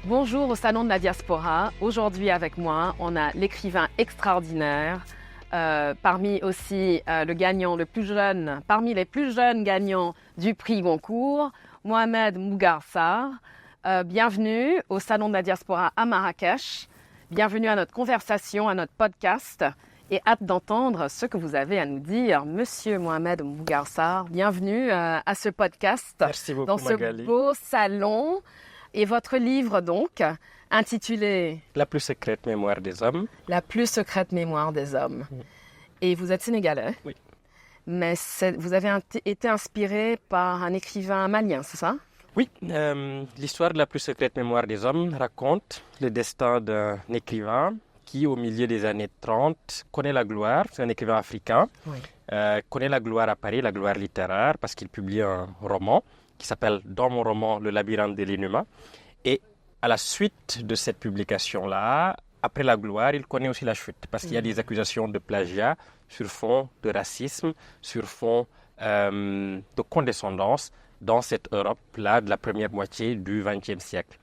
Bonjour au Salon de la Diaspora. Aujourd'hui avec moi, on a l'écrivain extraordinaire, parmi aussi le gagnant le plus jeune, parmi les plus jeunes gagnants du prix Goncourt, Mohamed Mbougar Sarr. Bienvenue au Salon de la Diaspora à Marrakech. Bienvenue à notre conversation, à notre podcast et hâte d'entendre ce que vous avez à nous dire. Monsieur Mohamed Mbougar Sarr, bienvenue à ce podcast. Merci beaucoup, dans ce Magali. beau salon. Et votre livre, donc, intitulé La plus secrète mémoire des hommes. La plus secrète mémoire des hommes. Et vous êtes sénégalais. Oui. Mais vous avez été inspiré par un écrivain malien, c'est ça? Oui, l'histoire de la plus secrète mémoire des hommes raconte le destin d'un écrivain qui, au milieu des années 30, connaît la gloire. C'est un écrivain africain. Oui. Connaît la gloire à Paris, la gloire littéraire, parce qu'il publie un roman qui s'appelle, dans mon roman, Le labyrinthe de l'inhumain. Et à la suite de cette publication-là, après la gloire, il connaît aussi la chute, parce qu'il y a des accusations de plagiat sur fond de racisme, sur fond de condescendance dans cette Europe-là de la première moitié du XXe siècle.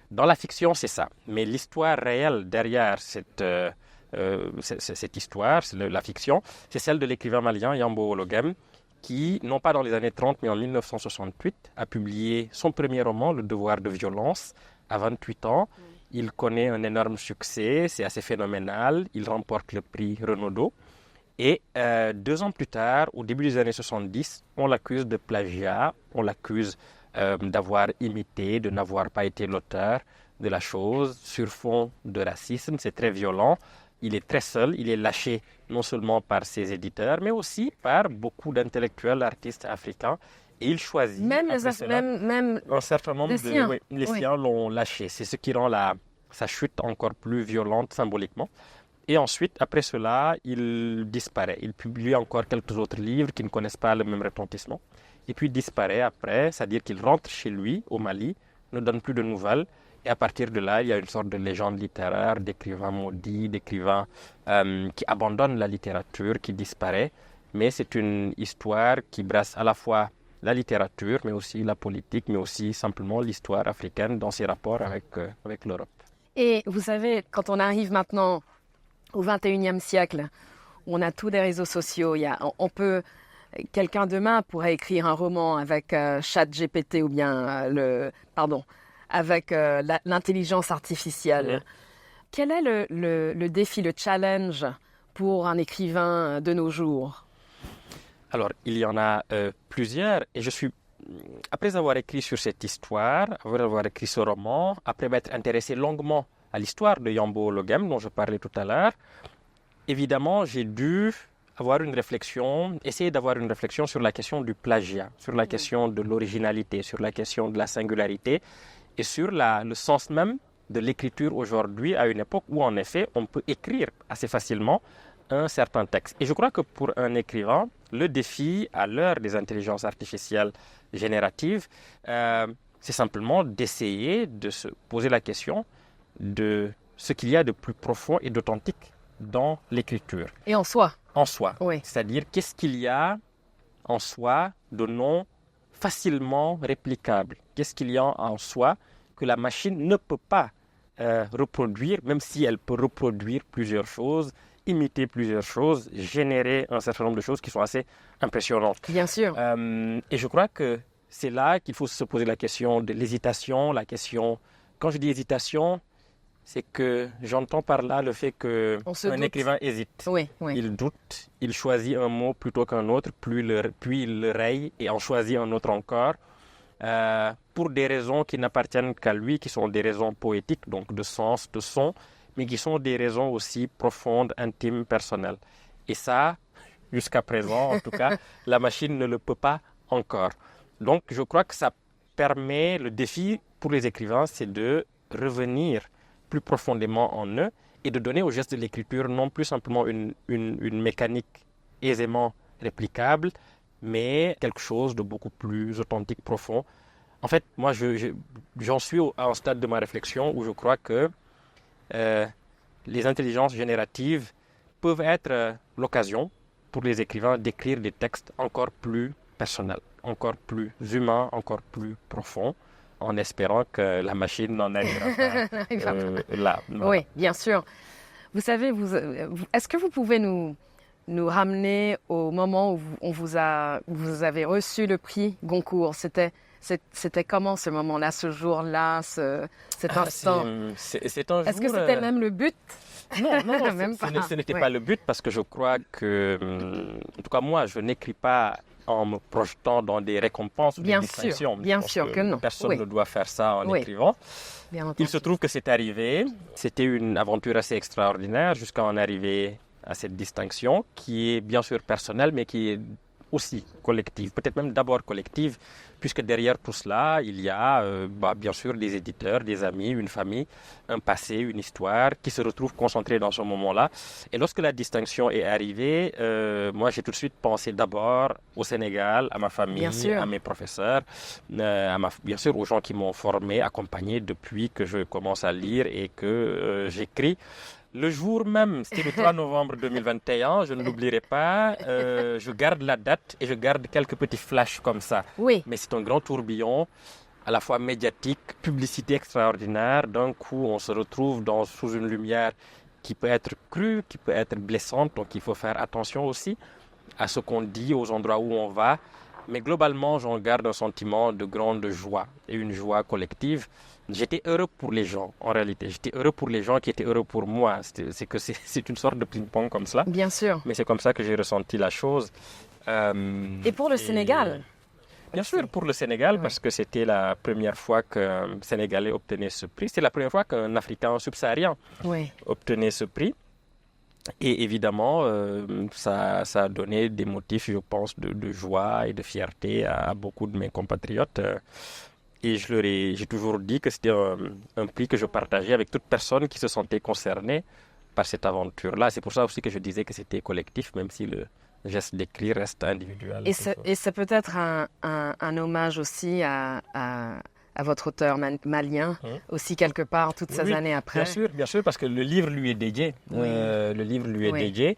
Dans la fiction, c'est ça. Mais l'histoire réelle derrière cette histoire, la fiction, c'est celle de l'écrivain malien Yambo Ologem, qui, non pas dans les années 30, mais en 1968, a publié son premier roman, Le devoir de violence, à 28 ans. Il connaît un énorme succès, c'est assez phénoménal. Il remporte le prix Renaudot. Et 2 ans plus tard, au début des années 70, on l'accuse de plagiat, on l'accuse d'avoir imité, de n'avoir pas été l'auteur de la chose, sur fond de racisme. C'est très violent. Il est très seul, il est lâché non seulement par ses éditeurs, mais aussi par beaucoup d'intellectuels, artistes africains. Et il choisit, Même un certain nombre les siens. Les siens l'ont lâché. C'est ce qui rend sa chute encore plus violente symboliquement. Et ensuite, après cela, il disparaît. Il publie encore quelques autres livres qui ne connaissent pas le même retentissement. Et puis il disparaît après, c'est-à-dire qu'il rentre chez lui, au Mali, ne donne plus de nouvelles. Et à partir de là, il y a une sorte de légende littéraire, d'écrivains maudits, d'écrivains qui abandonnent la littérature, qui disparaît. Mais c'est une histoire qui brasse à la fois la littérature, mais aussi la politique, mais aussi simplement l'histoire africaine dans ses rapports avec l'Europe. Et vous savez, quand on arrive maintenant au XXIe siècle, où on a tous les réseaux sociaux, quelqu'un demain pourrait écrire un roman avec ChatGPT ou bien avec l'intelligence artificielle. Quel est le défi, le challenge pour un écrivain de nos jours? Alors, il y en a plusieurs, et après avoir écrit sur cette histoire, après avoir écrit ce roman, après m'être intéressé longuement à l'histoire de Yambo Ologem, dont je parlais tout à l'heure, évidemment, j'ai dû essayer d'avoir une réflexion sur la question du plagiat, sur la question de l'originalité, sur la question de la singularité, et sur le sens même de l'écriture aujourd'hui, à une époque où, en effet, on peut écrire assez facilement un certain texte. Et je crois que pour un écrivain, le défi à l'heure des intelligences artificielles génératives, c'est simplement d'essayer de se poser la question de ce qu'il y a de plus profond et d'authentique dans l'écriture. Et en soi. En soi. Oui. C'est-à-dire, qu'est-ce qu'il y a en soi de non facilement réplicable? Qu'est-ce qu'il y a en soi que la machine ne peut pas reproduire, même si elle peut reproduire plusieurs choses, imiter plusieurs choses, générer un certain nombre de choses qui sont assez impressionnantes. Bien sûr. Et je crois que c'est là qu'il faut se poser la question de l'hésitation, Quand je dis hésitation, c'est que j'entends par là le fait qu'un écrivain hésite. Oui. Il doute, il choisit un mot plutôt qu'un autre, puis il le raye et en choisit un autre encore, pour des raisons qui n'appartiennent qu'à lui, qui sont des raisons poétiques, donc de sens, de son, mais qui sont des raisons aussi profondes, intimes, personnelles. Et ça, jusqu'à présent, en tout cas, la machine ne le peut pas encore. Donc, je crois que ça permet, le défi pour les écrivains, c'est de revenir plus profondément en eux et de donner au geste de l'écriture non plus simplement une mécanique aisément réplicable, mais quelque chose de beaucoup plus authentique, profond. En fait, moi, j'en suis à un stade de ma réflexion où je crois que les intelligences génératives peuvent être l'occasion pour les écrivains d'écrire des textes encore plus personnels, encore plus humains, encore plus profonds, en espérant que la machine n'en arrivera pas là. Voilà. Oui, bien sûr. Vous savez, est-ce que vous pouvez nous ramener au moment où vous avez reçu le prix Goncourt? C'était comment ce moment-là, ce jour-là, cet instant? C'est un jour... Est-ce que c'était même le but? Non, Même ce n'était pas le but parce que je crois que, en tout cas moi, je n'écris pas en me projetant dans des récompenses ou des distinctions. Bien sûr que non. Personne ne doit faire ça en écrivant. Il se trouve que c'est arrivé. C'était une aventure assez extraordinaire jusqu'à en arriver à cette distinction qui est bien sûr personnelle mais qui est aussi collective, peut-être même d'abord collective, puisque derrière tout cela, il y a bien sûr des éditeurs, des amis, une famille, un passé, une histoire qui se retrouvent concentrés dans ce moment-là. Et lorsque la distinction est arrivée, moi j'ai tout de suite pensé d'abord au Sénégal, à ma famille, à mes professeurs, bien sûr aux gens qui m'ont formé, accompagné depuis que je commence à lire et que j'écris. Le jour même, c'était le 3 novembre 2021, je ne l'oublierai pas, je garde la date et je garde quelques petits flashs comme ça. Oui. Mais c'est un grand tourbillon, à la fois médiatique, publicité extraordinaire. D'un coup, on se retrouve sous une lumière qui peut être crue, qui peut être blessante. Donc il faut faire attention aussi à ce qu'on dit, aux endroits où on va. Mais globalement, j'en garde un sentiment de grande joie et une joie collective. J'étais heureux pour les gens, en réalité. J'étais heureux pour les gens qui étaient heureux pour moi. C'est une sorte de ping-pong comme cela. Bien sûr. Mais c'est comme ça que j'ai ressenti la chose. Et pour le Sénégal? Bien sûr, pour le Sénégal, parce que c'était la première fois qu'un Sénégalais obtenait ce prix. C'est la première fois qu'un Africain subsaharien obtenait ce prix. Et évidemment, ça a donné des motifs, je pense, de joie et de fierté à beaucoup de mes compatriotes. Et j'ai toujours dit que c'était un prix que je partageais avec toute personne qui se sentait concernée par cette aventure-là. C'est pour ça aussi que je disais que c'était collectif, même si le geste d'écrire reste individuel. Et c'est peut-être un hommage aussi à votre auteur malien, aussi quelque part, toutes ces années après. Bien sûr, parce que le livre lui est dédié. Le livre lui est dédié.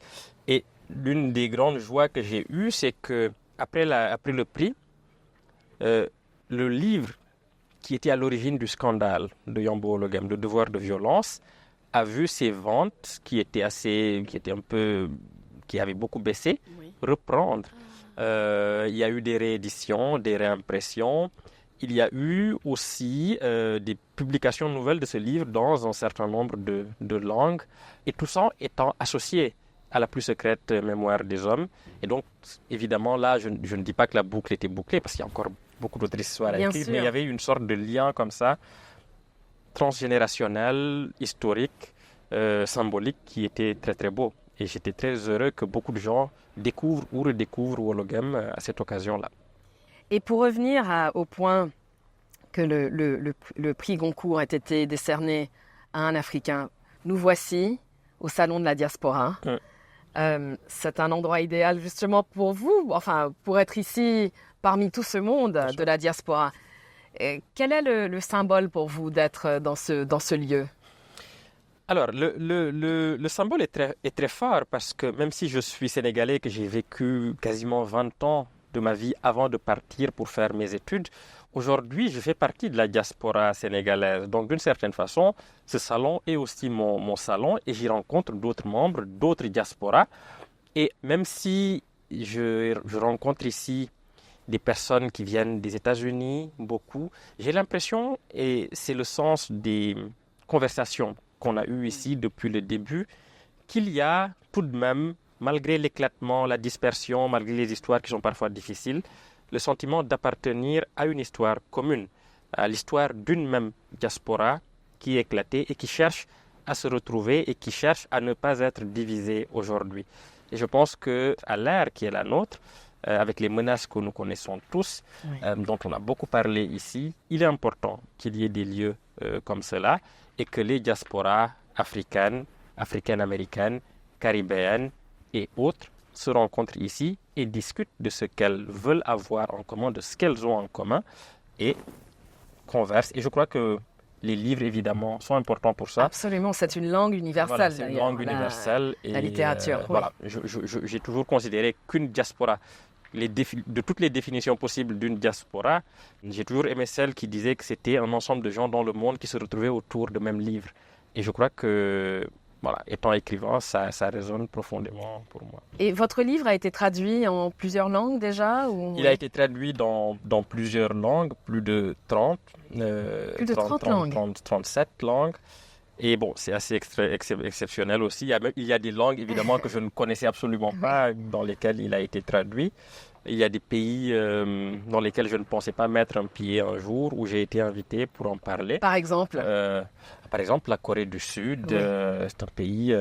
Et l'une des grandes joies que j'ai eues, c'est que après le prix, le livre qui était à l'origine du scandale de Yambo Ologem, de Devoir de violence, a vu ses ventes qui avaient beaucoup baissé, reprendre. Il y a eu des rééditions, des réimpressions. Il y a eu aussi des publications nouvelles de ce livre dans un certain nombre de langues, et tout ça étant associé à la plus secrète mémoire des hommes. Et donc, évidemment, là, je ne dis pas que la boucle était bouclée, parce qu'il y a encore beaucoup d'autres histoires à écrire, mais il y avait une sorte de lien comme ça, transgénérationnel, historique, symbolique, qui était très très beau. Et j'étais très heureux que beaucoup de gens découvrent ou redécouvrent Wologem à cette occasion-là. Et pour revenir au point que le prix Goncourt ait été décerné à un Africain, nous voici au Salon de la Diaspora. C'est un endroit idéal justement pour vous, enfin pour être ici parmi tout ce monde de la diaspora. Et quel est le symbole pour vous d'être dans ce lieu? Alors, le symbole est très fort parce que même si je suis sénégalais, que j'ai vécu quasiment 20 ans de ma vie avant de partir pour faire mes études, aujourd'hui, je fais partie de la diaspora sénégalaise. Donc, d'une certaine façon, ce salon est aussi mon salon et j'y rencontre d'autres membres, d'autres diasporas. Et même si je rencontre ici des personnes qui viennent des États-Unis, beaucoup, j'ai l'impression, et c'est le sens des conversations qu'on a eues ici depuis le début, qu'il y a tout de même, malgré l'éclatement, la dispersion, malgré les histoires qui sont parfois difficiles, le sentiment d'appartenir à une histoire commune, à l'histoire d'une même diaspora qui est éclatée et qui cherche à se retrouver et qui cherche à ne pas être divisée aujourd'hui. Et je pense qu'à l'ère qui est la nôtre, avec les menaces que nous connaissons tous, dont on a beaucoup parlé ici, il est important qu'il y ait des lieux comme cela et que les diasporas africaines, africaines-américaines, caribéennes et autres se rencontrent ici et discutent de ce qu'elles veulent avoir en commun, de ce qu'elles ont en commun et conversent. Et je crois que les livres, évidemment, sont importants pour ça. Absolument, c'est une langue universelle. Voilà, c'est une langue universelle. La littérature. Voilà, j'ai toujours considéré qu'une diaspora de toutes les définitions possibles d'une diaspora, j'ai toujours aimé celle qui disait que c'était un ensemble de gens dans le monde qui se retrouvaient autour de même livre. Et je crois que, voilà, étant écrivain, ça résonne profondément pour moi. Et votre livre a été traduit en plusieurs langues déjà ou... Il a été traduit dans plusieurs langues, plus de 30. Plus de 30 langues. 37 langues. Et bon, c'est assez exceptionnel aussi. Il y a des langues, évidemment, que je ne connaissais absolument pas, dans lesquelles il a été traduit. Il y a des pays dans lesquels je ne pensais pas mettre un pied un jour, où j'ai été invité pour en parler. Par exemple la Corée du Sud, oui. C'est un pays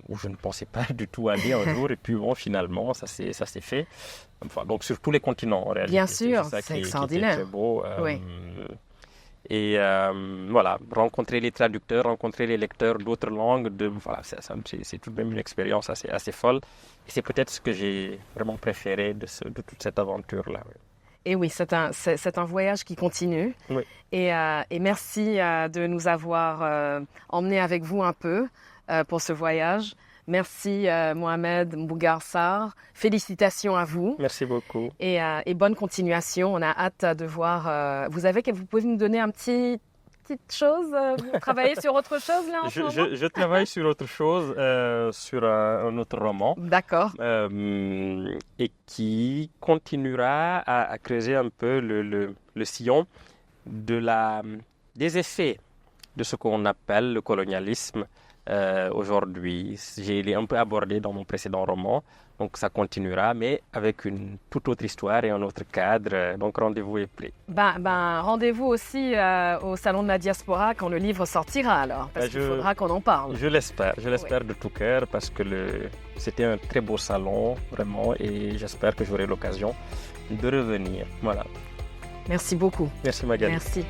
où je ne pensais pas du tout aller un jour. Et puis bon, finalement, ça s'est fait. Enfin, donc sur tous les continents, en réalité. Bien sûr, c'est extraordinaire. Qui était très beau. Oui. Et voilà, rencontrer les traducteurs, rencontrer les lecteurs d'autres langues, voilà, c'est tout de même une expérience assez folle. Et c'est peut-être ce que j'ai vraiment préféré de toute cette aventure-là. Oui. Et oui, c'est un voyage qui continue. Oui. Et merci de nous avoir emmenés avec vous un peu pour ce voyage. Merci Mohamed Mbougar Sarr. Félicitations à vous. Merci beaucoup. Et bonne continuation. On a hâte de voir. Vous pouvez nous donner une petite chose? Vous travaillez sur autre chose là en ce moment? Je travaille sur autre chose, sur un autre roman. D'accord. Et qui continuera à creuser un peu le sillon des effets de ce qu'on appelle le colonialisme. Aujourd'hui, j'ai un peu abordé dans mon précédent roman, donc ça continuera, mais avec une toute autre histoire et un autre cadre, donc rendez-vous est pris. Rendez-vous aussi au Salon de la Diaspora quand le livre sortira alors, parce qu'il faudra qu'on en parle. Je l'espère de tout cœur, parce que c'était un très beau salon, vraiment, et j'espère que j'aurai l'occasion de revenir. Voilà. Merci beaucoup. Merci Magali. Merci.